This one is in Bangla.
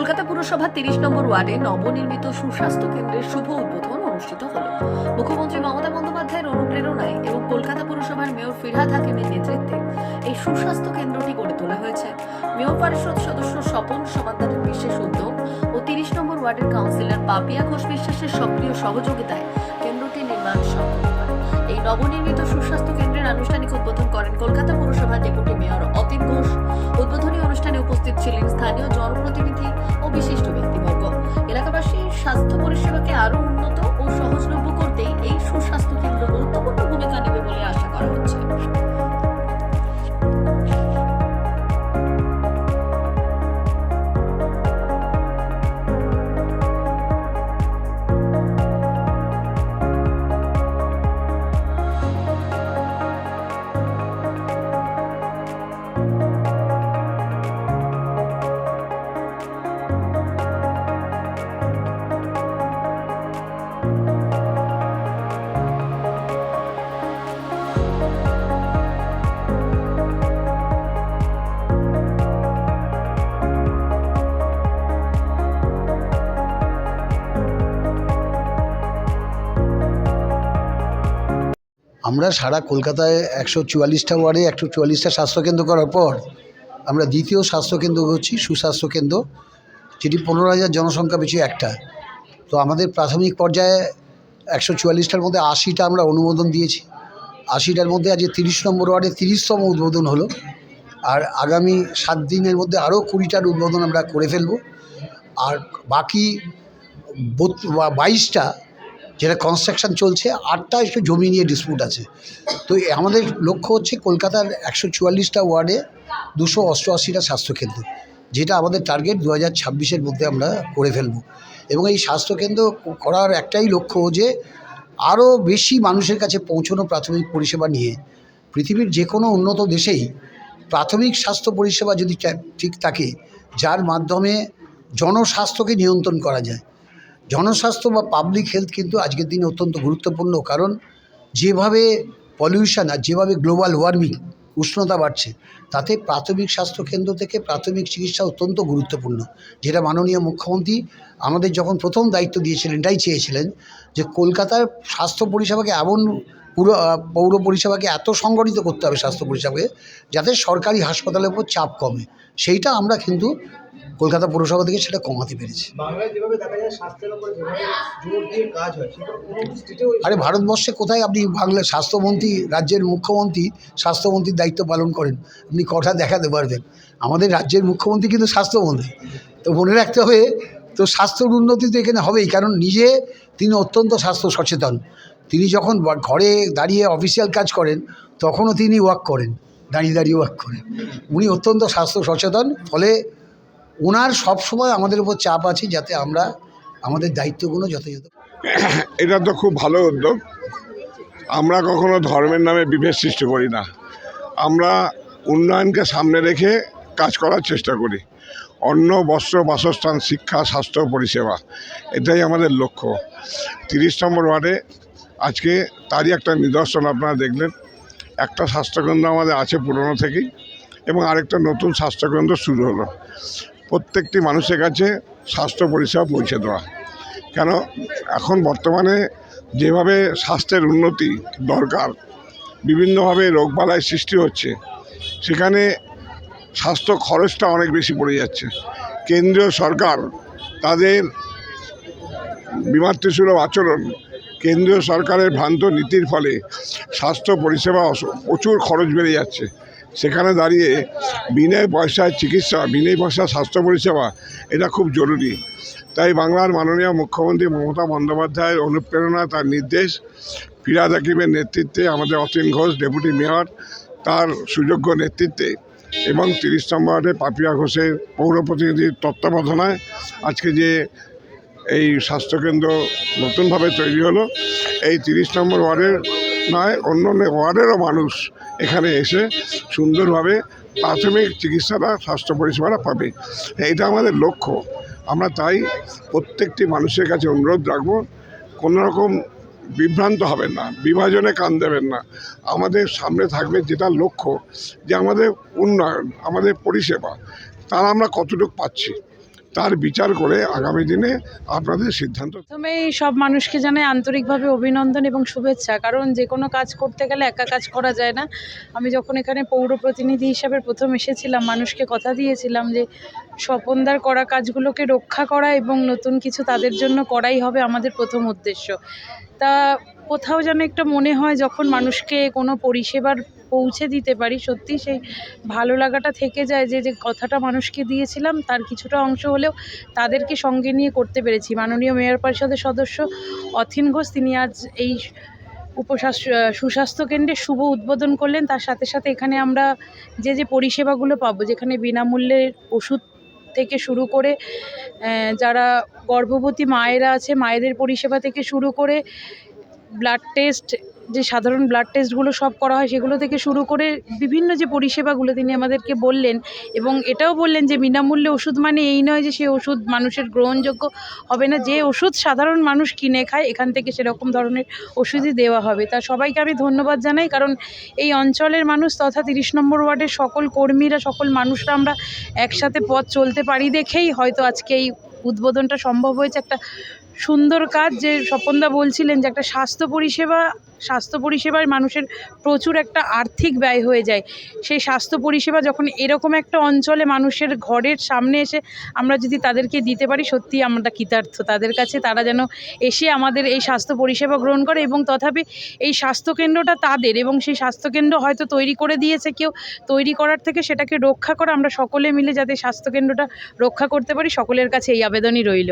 কলকাতা পুরসভা ৩০ নম্বর ওয়ার্ডে নবনির্মিত সুস্বাস্থ্য কেন্দ্রের শুভ উদ্বোধন অনুষ্ঠিত হল। মুখ্যমন্ত্রী মমতা বন্দ্যোপাধ্যায়ের অনুপ্রেরণায় এবং কলকাতা পুরসভার মেয়র ফিরহাদ হাকিমের নেতৃত্বে এই সুস্বাস্থ্য কেন্দ্রটি গড়ে তোলা হয়েছে। মেয়র পরিষদ সদস্য স্বপন সমাদ্দারের বিশেষ উদ্যোগ ও ৩০ নম্বর ওয়ার্ডের কাউন্সিলর পাপিয়া ঘোষ বিশ্বাসের সক্রিয় সহযোগিতায় কেন্দ্রটি নির্মাণ সম্ভব হয়। এই নবনির্মিত সুস্বাস্থ্য কেন্দ্রের আনুষ্ঠানিক উদ্বোধন করেন কলকাতা পুরসভার ডেপুটি মেয়র অতীন ঘোষ। উদ্বোধনী অনুষ্ঠানে উপস্থিত ছিলেন স্থানীয় জনপ্রতিনিধি ও বিশিষ্ট ব্যক্তিবর্গ। এলাকাবাসীর স্বাস্থ্য পরিষেবাকে আরও উন্নত ও সহজলভ্য করতেই এই সুস্বাস্থ্য কেন্দ্র গুরুত্বপূর্ণ ভূমিকা নেবে বলে আশা করা হচ্ছে। আমরা সারা কলকাতায় ১৪৪টা ওয়ার্ডে ১৪৪টা স্বাস্থ্যকেন্দ্র করার পর আমরা দ্বিতীয় স্বাস্থ্যকেন্দ্র করছি সুস্বাস্থ্য কেন্দ্র, যেটি ১৫,০০০ জনসংখ্যা পিছু একটা। তো আমাদের প্রাথমিক পর্যায়ে ১৪৪টার মধ্যে ৮০টা আমরা অনুমোদন দিয়েছি। ৮০টার মধ্যে আজকে ৩০ নম্বর ওয়ার্ডে ৩০তম উদ্বোধন হলো। আর আগামী ৭ দিনের মধ্যে আরও ২০টার উদ্বোধন আমরা করে ফেলব। আর বাকি ২২টা যেটা কনস্ট্রাকশান চলছে, ৮টা একটু জমি নিয়ে ডিসপিউট আছে। তো আমাদের লক্ষ্য হচ্ছে কলকাতার ১৪৪টা ওয়ার্ডে ২৮৮টা স্বাস্থ্যকেন্দ্র, যেটা আমাদের টার্গেট ২০২৬-এর মধ্যে আমরা করে ফেলব। এবং এই স্বাস্থ্যকেন্দ্র করার একটাই লক্ষ্য যে আরও বেশি মানুষের কাছে পৌঁছানো প্রাথমিক পরিষেবা নিয়ে। পৃথিবীর যে কোনো উন্নত দেশেই প্রাথমিক স্বাস্থ্য পরিষেবা যদি ঠিক থাকে, যার মাধ্যমে জনস্বাস্থ্যকে নিয়ন্ত্রণ করা যায়। জনস্বাস্থ্য বা পাবলিক হেলথ কিন্তু আজকের দিনে অত্যন্ত গুরুত্বপূর্ণ, কারণ যেভাবে পলিউশন আর যেভাবে গ্লোবাল ওয়ার্মিং উষ্ণতা বাড়ছে, তাতে প্রাথমিক স্বাস্থ্যকেন্দ্র থেকে প্রাথমিক চিকিৎসা অত্যন্ত গুরুত্বপূর্ণ। যেটা মাননীয় মুখ্যমন্ত্রী আমাদের যখন প্রথম দায়িত্ব দিয়েছিলেন, এটাই চেয়েছিলেন যে কলকাতার স্বাস্থ্য পরিষেবাকে এমন পৌর পরিষেবাকে এত সংগঠিত করতে হবে স্বাস্থ্য পরিষেবাকে, যাতে সরকারি হাসপাতালের উপর চাপ কমে। সেইটা আমরা কিন্তু কলকাতা পৌরসভা থেকে সেটা কমাতে পেরেছি। আরে ভারতবর্ষে কোথায় আপনি বাংলা স্বাস্থ্যমন্ত্রী, রাজ্যের মুখ্যমন্ত্রী স্বাস্থ্যমন্ত্রীর দায়িত্ব পালন করেন? আপনি কটা দেখাতে পারবেন? আমাদের রাজ্যের মুখ্যমন্ত্রী কিন্তু স্বাস্থ্যমন্ত্রী। তো মনে রাখতে হবে, তো স্বাস্থ্যর উন্নতি তো এখানে হবেই, কারণ নিজে তিনি অত্যন্ত স্বাস্থ্য সচেতন। তিনি যখন ঘরে দাঁড়িয়ে অফিসিয়াল কাজ করেন, তখনও তিনি ওয়ার্ক করেন, দাঁড়িয়ে দাঁড়িয়ে ওয়ার্ক করেন। উনি অত্যন্ত স্বাস্থ্য সচেতন, ফলে ওনার সবসময় আমাদের উপর চাপ আছে যাতে আমরা আমাদের দায়িত্বগুলো যথাযথ। এটা তো খুব ভালো উদ্যোগ। আমরা কখনো ধর্মের নামে বিভেদ সৃষ্টি করি না। আমরা উন্নয়নকে সামনে রেখে কাজ করার চেষ্টা করি। অন্ন, বস্ত্র, বাসস্থান, শিক্ষা, স্বাস্থ্য পরিষেবা, এটাই আমাদের লক্ষ্য। ৩০ নম্বর ওয়ার্ডে আজকে তারই একটা নিদর্শন আপনারা দেখলেন। একটা স্বাস্থ্যকেন্দ্র আমাদের আছে পুরনো থেকেই, এবং আরেকটা নতুন স্বাস্থ্যকেন্দ্র শুরু হলো। প্রত্যেকটি মানুষের কাছে স্বাস্থ্য পরিষেবা পৌঁছে দেওয়া। কেন এখন বর্তমানে যেভাবে স্বাস্থ্যের উন্নতি দরকার, বিভিন্নভাবে রোগবালাই সৃষ্টি হচ্ছে, সেখানে স্বাস্থ্য খরচটা অনেক বেশি পড়ে যাচ্ছে। কেন্দ্রীয় সরকার তাদের বিমাতৃসুলভ আচরণ, কেন্দ্রীয় সরকারের ভ্রান্ত নীতির ফলে স্বাস্থ্য পরিষেবা প্রচুর খরচ বেড়ে যাচ্ছে। সেখানে দাঁড়িয়ে বিনা পয়সায় চিকিৎসা, বিনা পয়সায় স্বাস্থ্য পরিষেবা, এটা খুব জরুরি। তাই বাংলার মাননীয় মুখ্যমন্ত্রী মমতা বন্দ্যোপাধ্যায়ের অনুপ্রেরণা, তার নির্দেশ, ফিরহাদ হাকিমের নেতৃত্বে, আমাদের অতীন ঘোষ ডেপুটি মেয়র তার সুযোগ্য নেতৃত্বে, এবং ৩০ নম্বর ওয়ার্ডে পাপিয়া ঘোষের পৌর প্রতিনিধির তত্ত্বাবধানায় আজকে যে এই স্বাস্থ্যকেন্দ্র নতুনভাবে তৈরি হলো, এই ৩০ নম্বর ওয়ার্ডের নয়, অন্য ওয়ার্ডেরও মানুষ এখানে এসে সুন্দরভাবে প্রাথমিক চিকিৎসাটা, স্বাস্থ্য পরিষেবাটা পাবে। এটা আমাদের লক্ষ্য। আমরা তাই প্রত্যেকটি মানুষের কাছে অনুরোধ রাখবো, কোনোরকম বিভ্রান্ত হবেন না, বিভাজনে কান দেবেন না। আমাদের সামনে থাকবে যেটা লক্ষ্য, যে আমাদের উন্নয়ন, আমাদের পরিষেবা, তার আমরা কতটুকু পাচ্ছি। তার বিচার করে আগামী দিনে আপনাদের সিদ্ধান্ত। প্রথমেই সব মানুষকে জানাই আন্তরিকভাবে অভিনন্দন এবং শুভেচ্ছা, কারণ যে কোনো কাজ করতে গেলে একা কাজ করা যায় না। আমি যখন এখানে পৌর প্রতিনিধি হিসাবে প্রথম এসেছিলাম, মানুষকে কথা দিয়েছিলাম যে স্বপনদার করা কাজগুলোকে রক্ষা করা এবং নতুন কিছু তাদের জন্য করাই হবে আমাদের প্রথম উদ্দেশ্য। তা কোথাও যেন একটা মনে হয় যখন মানুষকে কোনো পরিষেবার পৌঁছে দিতে পারি, সত্যি সেই ভালো লাগাটা থেকে যায় যে যে কথাটা মানুষকে দিয়েছিলাম তার কিছুটা অংশ হলেও তাদেরকে সঙ্গে নিয়ে করতে পেরেছি। মাননীয় মেয়র পরিষদের সদস্য অথিন ঘোষ তিনি আজ এই সুস্বাস্থ্য কেন্দ্রের শুভ উদ্বোধন করলেন। তার সাথে সাথে এখানে আমরা যে যে পরিষেবাগুলো পাবো, যেখানে বিনামূল্যে ওষুধ থেকে শুরু করে যারা গর্ভবতী মায়েরা আছে মায়েদের পরিষেবা থেকে শুরু করে ব্লাড টেস্ট, যে সাধারণ ব্লাড টেস্টগুলো সব করা হয় সেগুলো থেকে শুরু করে বিভিন্ন যে পরিষেবাগুলো তিনি আমাদেরকে বললেন, এবং এটাও বললেন যে বিনামূল্যে ওষুধ মানে এই নয় যে সেই ওষুধ মানুষের গ্রহণযোগ্য হবে না, যে ওষুধ সাধারণ মানুষ কিনে খায় এখান থেকে সেরকম ধরনের ওষুধই দেওয়া হবে। তা সবাইকে আমি ধন্যবাদ জানাই, কারণ এই অঞ্চলের মানুষ তথা 30 নম্বর ওয়ার্ডের সকল কর্মীরা, সকল মানুষরা আমরা একসাথে পথ চলতে পারি দেখেই হয়তো আজকে এই উদ্বোধনটা সম্ভব হয়েছে। একটা সুন্দর কাজ, যে স্বপনদা বলছিলেন যে একটা স্বাস্থ্য পরিষেবায় মানুষের প্রচুর একটা আর্থিক ব্যয় হয়ে যায়। সেই স্বাস্থ্য পরিষেবা যখন এরকম একটা অঞ্চলে মানুষের ঘরের সামনে এসে আমরা যদি তাদেরকে দিতে পারি, সত্যিই আমরা কৃতার্থ তাদের কাছে। তারা যেন এসে আমাদের এই স্বাস্থ্য পরিষেবা গ্রহণ করে, এবং তথাপি এই স্বাস্থ্যকেন্দ্রটা তাদের, এবং সেই স্বাস্থ্যকেন্দ্র হয়তো তৈরি করে দিয়েছে কেউ, তৈরি করার থেকে সেটাকে রক্ষা করা আমরা সকলে মিলে যাতে স্বাস্থ্যকেন্দ্রটা রক্ষা করতে পারি, সকলের কাছে এই আবেদনই রইল।